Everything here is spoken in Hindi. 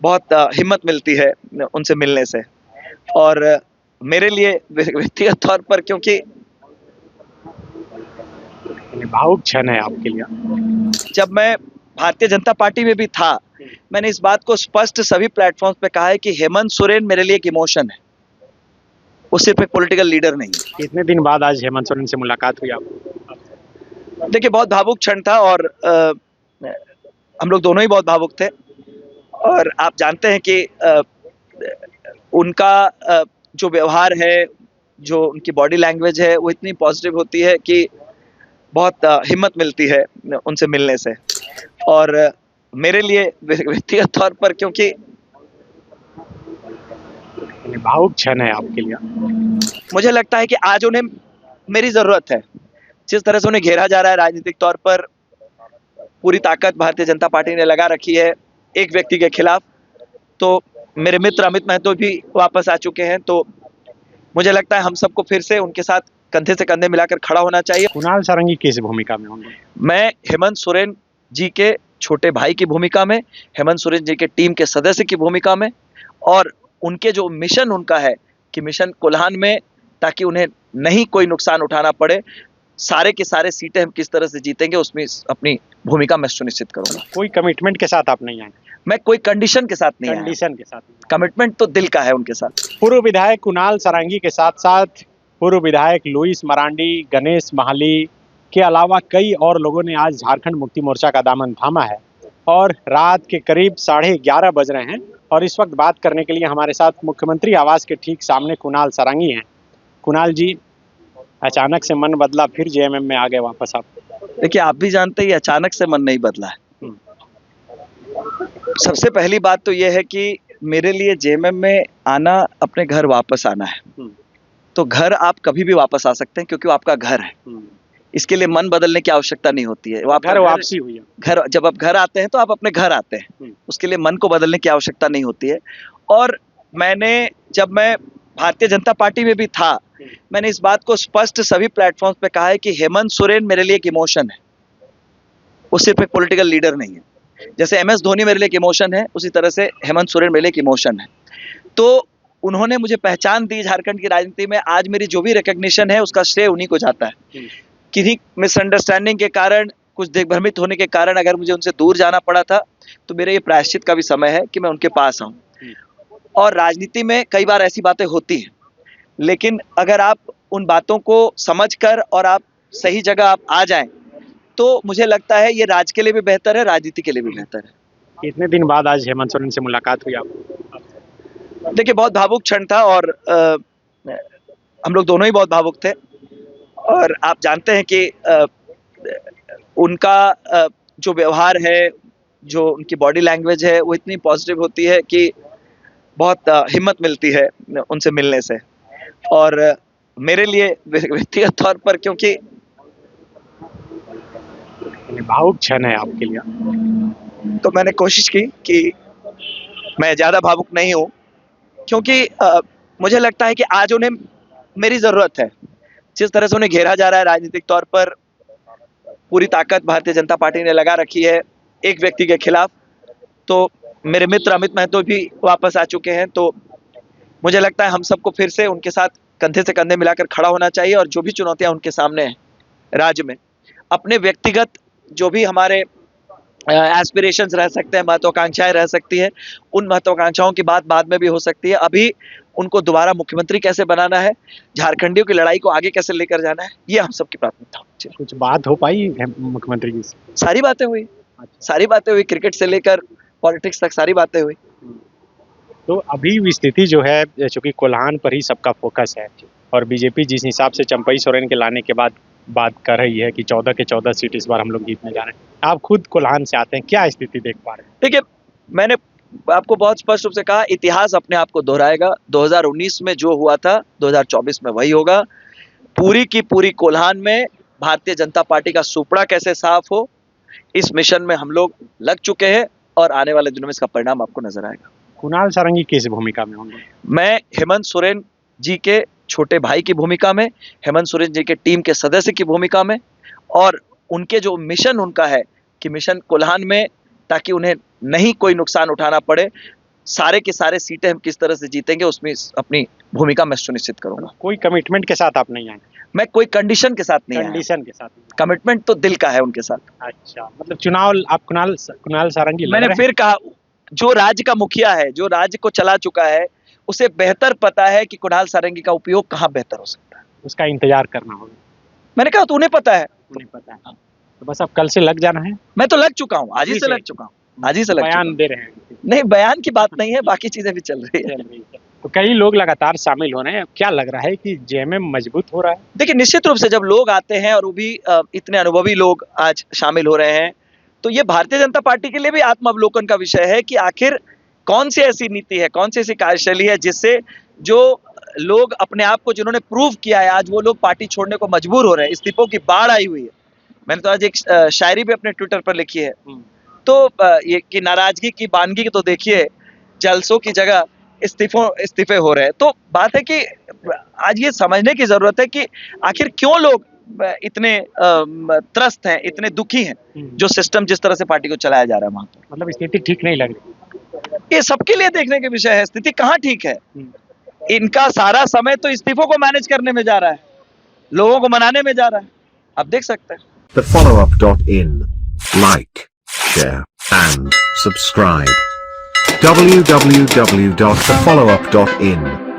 बहुत हिम्मत मिलती है उनसे मिलने से। और मेरे लिए व्यक्तिगत तौर पर, क्योंकि भावुक क्षण है आपके लिए। जब मैं भारतीय जनता पार्टी में भी था, मैंने इस बात को स्पष्ट सभी प्लेटफॉर्म्स पे कहा है कि हेमंत सोरेन मेरे लिए एक इमोशन है, वो सिर्फ एक पॉलिटिकल लीडर नहीं है। कितने दिन बाद आज हेमंत सोरेन से मुलाकात हुई आपको? देखिए, बहुत भावुक क्षण था और हम लोग दोनों ही बहुत भावुक थे। और आप जानते हैं कि उनका जो व्यवहार है, जो उनकी बॉडी लैंग्वेज है, वो इतनी पॉजिटिव होती है कि बहुत हिम्मत मिलती है उनसे मिलने से। और मेरे लिए व्यक्तिगत तौर पर, क्योंकि भावुक क्षण है आपके लिए। मुझे लगता है कि आज उन्हें मेरी जरूरत है। जिस तरह से उन्हें घेरा जा रहा है राजनीतिक तौर पर, पूरी ताकत भारतीय जनता पार्टी ने लगा रखी है एक व्यक्ति के खिलाफ। तो मेरे मित्र अमित महतो भी वापस आ चुके हैं, तो मुझे लगता है हम सबको फिर से उनके साथ कंधे से कंधे मिलाकर खड़ा होना चाहिए। कुणाल सारंगी किस भूमिका में होंगे? मैं हेमंत सोरेन जी के छोटे भाई की भूमिका में, हेमंत सोरेन जी के टीम के सदस्य की भूमिका में, और उनके जो मिशन उनका है कि मिशन कोल्हान में, ताकि उन्हें नहीं कोई नुकसान उठाना पड़े, सारे के सारे सीटें हम किस तरह से जीतेंगे, उसमें अपनी भूमिका मैं सुनिश्चित करूंगा। कोई कमिटमेंट के साथ आप नहीं आए? मैं कोई कंडीशन के साथ नहीं आया। कंडीशन के साथ? कमिटमेंट तो दिल का है उनके साथ। पूर्व विधायक कुणाल सारंगी के साथ साथ पूर्व विधायक लुइस मरांडी, गणेश महाली के अलावा कई और लोगों ने आज झारखंड मुक्ति मोर्चा का दामन थामा है और रात के करीब 11:30 बज रहे हैं और इस वक्त बात करने के लिए हमारे साथ मुख्यमंत्री आवास के ठीक सामने कुणाल सारंगी हैं। कुणाल जी, अचानक से मन बदला, फिर जेएमएम में आ गए वापस आप? देखिए, आप भी जानते हैं अचानक से मन नहीं बदला है। सबसे पहली बात तो यह है कि मेरे लिए जेएमएम में आना अपने घर वापस आना है। तो घर आप कभी भी वापस आ सकते हैं, क्योंकि वो आपका घर है। इसके लिए मन बदलने की आवश्यकता नहीं होती है। वो घर वापसी हुई है। घर, जब आप घर आते हैं तो आप अपने घर आते हैं, उसके लिए मन को बदलने की आवश्यकता नहीं होती है। और जब मैं भारतीय जनता पार्टी में भी था, मैंने इस बात को स्पष्ट सभी प्लेटफॉर्म्स पे कहा है कि हेमंत सोरेन मेरे लिए एक इमोशन है, वो सिर्फ एक पॉलिटिकल लीडर नहीं है। जैसे एमएस धोनी मेरे लिए एक इमोशन है, उसी तरह से हेमंत सोरेन मेरे लिए एक इमोशन है। तो उन्होंने मुझे पहचान दी झारखंड की राजनीति में। आज मेरी जो भी रिकॉग्निशन है, उसका श्रेय उन्हीं को जाता है। किन्हीं मिसअंडरस्टैंडिंग के कारण, कुछ दिग्भ्रमित होने के कारण अगर मुझे उनसे दूर जाना पड़ा था, तो मेरे ये प्रायश्चित का भी समय है कि मैं उनके पास आऊं। और राजनीति में कई बार ऐसी बातें होती हैं, लेकिन अगर आप उन बातों को समझकर और आप सही जगह आप आ जाएं, तो मुझे लगता है ये राज्य के लिए भी बेहतर है, राजनीति के लिए भी बेहतर है। कितने दिन बाद आज हेमंत सोरेन से मुलाकात हुई आपको? देखिए, बहुत भावुक क्षण था और हम लोग दोनों ही बहुत भावुक थे। और आप जानते हैं कि उनका जो व्यवहार है, जो उनकी बॉडी लैंग्वेज है, वो इतनी पॉजिटिव होती है कि बहुत हिम्मत मिलती है उनसे मिलने से। और मेरे लिए व्यक्तिगत तौर पर, क्योंकि भावुक क्षण है आपके लिए, तो मैंने कोशिश की कि मैं ज्यादा भावुक नहीं हूं, क्योंकि मुझे लगता है कि आज उन्हें मेरी जरूरत है। जिस तरह से उन्हें घेरा जा रहा है राजनीतिक तौर पर, पूरी ताकत भारतीय जनता पार्टी ने लगा रखी है एक व्यक्ति के खिलाफ। तो मेरे मित्र अमित महतो भी वापस आ चुके हैं, तो मुझे लगता है हम सबको फिर से उनके साथ कंधे से कंधे मिलाकर खड़ा होना चाहिए। और जो भी चुनौतियां उनके सामने हैं राज्य में, अपने व्यक्तिगत जो भी हमारे एस्पिरेशंस रह सकते हैं, महत्वाकांक्षाएं रह सकती है, उन महत्वाकांक्षाओं की बात बाद में भी हो सकती है। अभी उनको दोबारा मुख्यमंत्री कैसे बनाना है, झारखंडियों की लड़ाई को आगे कैसे लेकर जाना है, ये हम सबकी प्राथमिकता होनी चाहिए। कुछ बात हो पाई मुख्यमंत्री जी से? सारी बातें हुई, सारी बातें हुई, क्रिकेट से लेकर पॉलिटिक्स तक सारी बातें हुई। तो अभी स्थिति जो है, चूंकि कोल्हान पर ही सबका फोकस है और बीजेपी जिस हिसाब से चंपई सोरेन के लाने के बाद बात कर रही है कि 14 के 14 सीट इस बार हम लोग जीतने जा रहे हैं, आप खुद कोल्हान से आते हैं, क्या स्थिति देख पा रहे हैं? देखिए, मैंने आपको बहुत स्पष्ट रूप से कहा, इतिहास अपने आप को दोहराएगा। 2019 में जो हुआ था, 2024 में वही होगा। पूरी की पूरी कोल्हान में भारतीय जनता पार्टी का सुपड़ा कैसे साफ हो, इस मिशन में हम लोग लग चुके हैं और आने वाले दिनों में इसका परिणाम आपको नजर आएगा। कुणाल सारंगी किस भूमिका में होंगे? मैं हेमंत सोरेन जी के छोटे भाई की भूमिका में, हेमंत सोरेन जी के टीम के सदस्य की भूमिका में, और उनके जो मिशन उनका है कि मिशन कोल्हान में, ताकि उन्हें नहीं कोई नुकसान उठाना पड़े, सारे के सारे सीटें हम किस तरह से जीतेंगे उसमें अपनी भूमिका मैं सुनिश्चित करूंगा। कोई कमिटमेंट के साथ आप नहीं आए? मैं कोई कंडीशन के साथ नहीं आया। कंडीशन के साथ नहीं कमिटमेंट तो दिल का है उनके साथ। आए। अच्छा, मतलब चुनाव आप कुणाल सारंगी लड़ मैंने रहे हैं? फिर कहा, जो राज्य का मुखिया है, जो राज्य को चला चुका है, उसे बेहतर पता है कि कुणाल सारंगी का उपयोग कहाँ बेहतर हो सकता है। उसका इंतजार करना होगा। मैंने कहा तो उन्हें पता है। उन्हें पता है, तो बस अब कल से लग जाना है। मैं तो लग चुका हूँ, आज ही जी से से। लग चुका हूँ, आज ही से लग चुका बयान हूँ। दे रहे हैं। नहीं, बयान की बात नहीं है, बाकी चीजें भी चल रही है। चल रही है। तो कई लोग लगातार शामिल हो रहे हैं, क्या लग रहा है कि जेएमएम मजबूत हो रहा है? देखिए, निश्चित रूप से जब लोग आते हैं और वो भी इतने अनुभवी लोग आज शामिल हो रहे हैं, तो ये भारतीय जनता पार्टी के लिए भी आत्मावलोकन का विषय है कि आखिर कौन सी ऐसी नीति है, कौन सी ऐसी कार्यशैली है जिससे जो लोग अपने आप को जिन्होंने प्रूव किया है, आज वो लोग पार्टी छोड़ने को मजबूर हो रहे हैं। इस्तीफों की बाढ़ आई हुई है। मैंने तो आज एक शायरी भी अपने ट्विटर पर लिखी है। तो ये कि नाराजगी की बानगी तो देखिए, जलसों की जगह इस्तीफे हो रहे हैं। तो बात है कि आज ये समझने की जरूरत है कि आखिर क्यों लोग इतने त्रस्त हैं, इतने दुखी हैं, जो सिस्टम जिस तरह से पार्टी को चलाया जा रहा है वहां पर। मतलब स्थिति ठीक नहीं लग रही। ये सबके लिए देखने के विषय है। स्थिति कहाँ ठीक है? इनका सारा समय तो इस्तीफों को मैनेज करने में जा रहा है, लोगों को मनाने में जा रहा है। आप देख सकते हैं। TheFollowUp.in. Like, share, and subscribe. www.thefollowup.in